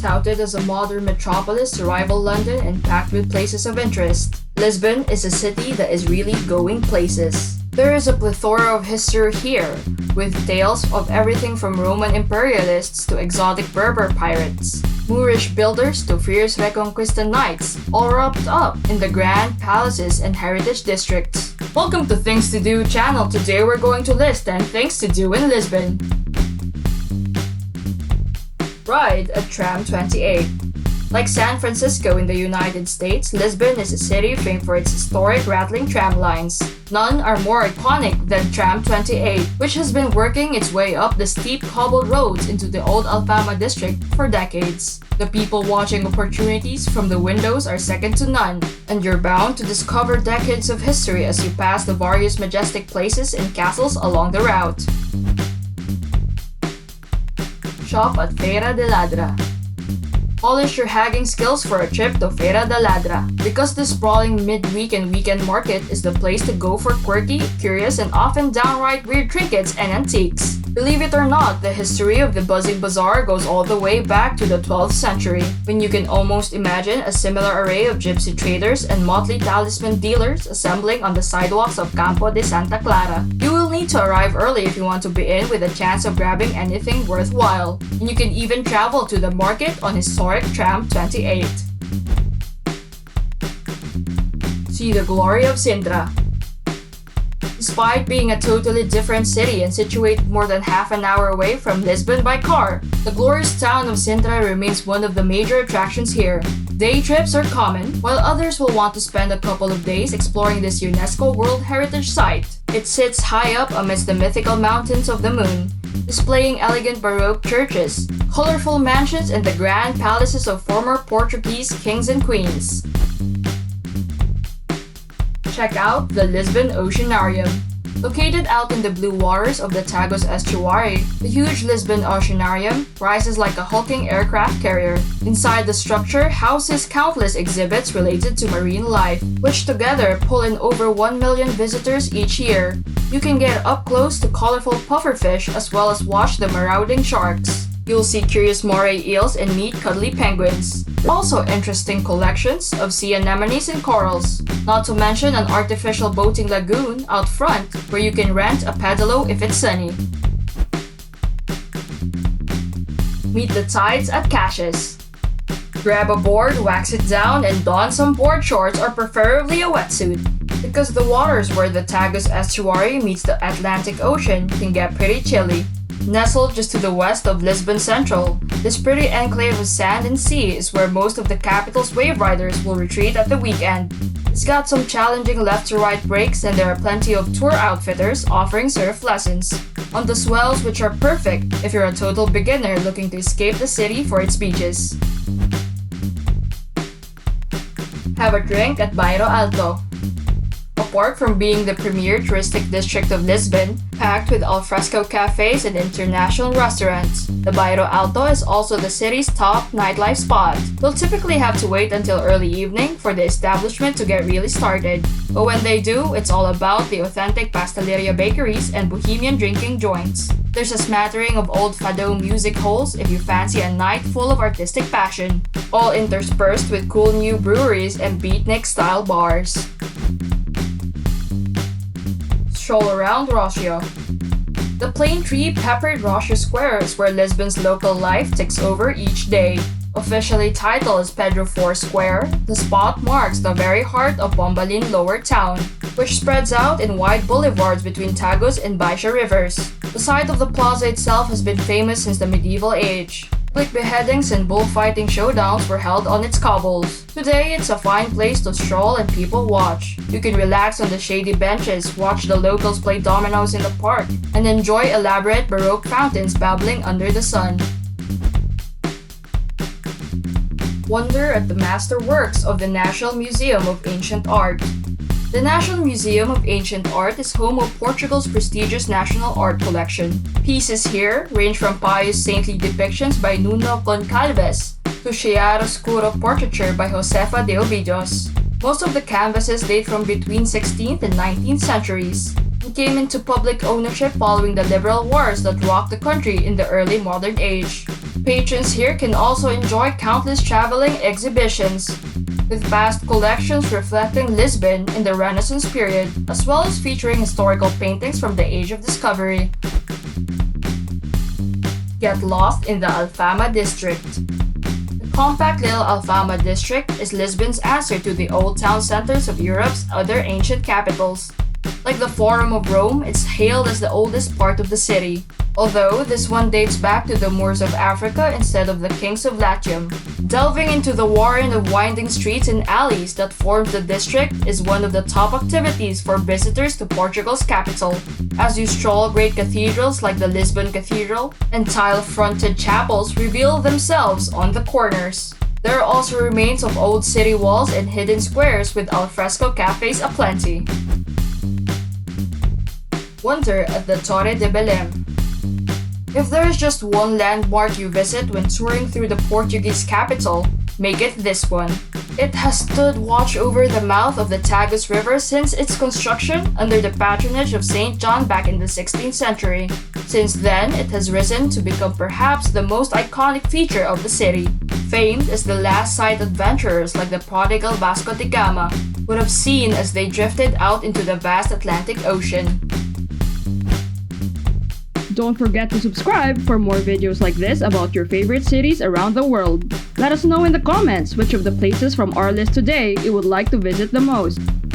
Touted as a modern metropolis to rival London and packed with places of interest, Lisbon is a city that is really going places. There is a plethora of history here, with tales of everything from Roman imperialists to exotic Berber pirates, Moorish builders to fierce Reconquista knights, all wrapped up in the grand palaces and heritage districts. Welcome to Things to Do channel. Today we're going to list 10 things to do in Lisbon. Ride a Tram 28. Like San Francisco in the United States, Lisbon is a city famed for its historic rattling tram lines. None are more iconic than Tram 28, which has been working its way up the steep cobbled roads into the old Alfama district for decades. The people watching opportunities from the windows are second to none, and you're bound to discover decades of history as you pass the various majestic places and castles along the route. Shop at Feira da Ladra. Polish your haggling skills for a trip to Feira da Ladra, because the sprawling midweek and weekend market is the place to go for quirky, curious, and often downright weird trinkets and antiques. Believe it or not, the history of the buzzing bazaar goes all the way back to the 12th century, when you can almost imagine a similar array of gypsy traders and motley talisman dealers assembling on the sidewalks of Campo de Santa Clara. You will need to arrive early if you want to be in with a chance of grabbing anything worthwhile, and you can even travel to the market on historic Tram 28. See the glory of Sintra. Despite being a totally different city and situated more than half an hour away from Lisbon by car, the glorious town of Sintra remains one of the major attractions here. Day trips are common, while others will want to spend a couple of days exploring this UNESCO World Heritage Site. It sits high up amidst the mythical mountains of the moon, displaying elegant Baroque churches, colorful mansions, and the grand palaces of former Portuguese kings and queens. Check out the Lisbon Oceanarium. Located out in the blue waters of the Tagus estuary, the huge Lisbon Oceanarium rises like a hulking aircraft carrier. Inside the structure houses countless exhibits related to marine life, which together pull in over 1 million visitors each year. You can get up close to colorful pufferfish as well as watch the marauding sharks. You'll see curious moray eels and meet cuddly penguins. Also interesting collections of sea anemones and corals, not to mention an artificial boating lagoon out front where you can rent a pedalo if it's sunny. Meet the tides at Caches. Grab a board, wax it down, and don some board shorts or preferably a wetsuit, because the waters where the Tagus estuary meets the Atlantic Ocean can get pretty chilly. Nestled just to the west of Lisbon Central, this pretty enclave of sand and sea is where most of the capital's wave riders will retreat at the weekend. It's got some challenging left-to-right breaks, and there are plenty of tour outfitters offering surf lessons on the swells, which are perfect if you're a total beginner looking to escape the city for its beaches. Have a drink at Bairro Alto. Apart from being the premier touristic district of Lisbon, packed with alfresco cafes and international restaurants, the Bairro Alto is also the city's top nightlife spot. You'll typically have to wait until early evening for the establishment to get really started, but when they do, it's all about the authentic pasteleria bakeries and bohemian drinking joints. There's a smattering of old fado music halls if you fancy a night full of artistic passion, all interspersed with cool new breweries and beatnik-style bars. Stroll around Rocio. The plane tree peppered Rocio Square is where Lisbon's local life takes over each day. Officially titled as Pedro IV Square, the spot marks the very heart of Bombalin Lower Town, which spreads out in wide boulevards between Tagus and Baixa rivers. The site of the plaza itself has been famous since the medieval age. Public beheadings and bullfighting showdowns were held on its cobbles. Today, it's a fine place to stroll and people watch. You can relax on the shady benches, watch the locals play dominoes in the park, and enjoy elaborate Baroque fountains babbling under the sun. Wonder at the masterworks of the National Museum of Ancient Art. The National Museum of Ancient Art is home of Portugal's prestigious national art collection. Pieces here range from pious saintly depictions by Nuno Goncalves to chiaroscuro portraiture by Josefa de Ovidios. Most of the canvases date from between 16th and 19th centuries and came into public ownership following the liberal wars that rocked the country in the early modern age. Patrons here can also enjoy countless traveling exhibitions, with vast collections reflecting Lisbon in the Renaissance period, as well as featuring historical paintings from the Age of Discovery. Get lost in the Alfama district. The compact little Alfama district is Lisbon's answer to the old town centers of Europe's other ancient capitals. Like the Forum of Rome, it's hailed as the oldest part of the city, although this one dates back to the Moors of Africa instead of the kings of Latium. Delving into the warren of winding streets and alleys that forms the district is one of the top activities for visitors to Portugal's capital. As you stroll, great cathedrals like the Lisbon Cathedral and tile-fronted chapels reveal themselves on the corners. There are also remains of old city walls and hidden squares with alfresco cafes aplenty. Wonder at the Torre de Belém. If there is just one landmark you visit when touring through the Portuguese capital, make it this one. It has stood watch over the mouth of the Tagus River since its construction under the patronage of Saint John back in the 16th century. Since then, it has risen to become perhaps the most iconic feature of the city, famed as the last sight adventurers like the prodigal Vasco da Gama would have seen as they drifted out into the vast Atlantic Ocean. Don't forget to subscribe for more videos like this about your favorite cities around the world. Let us know in the comments which of the places from our list today you would like to visit the most.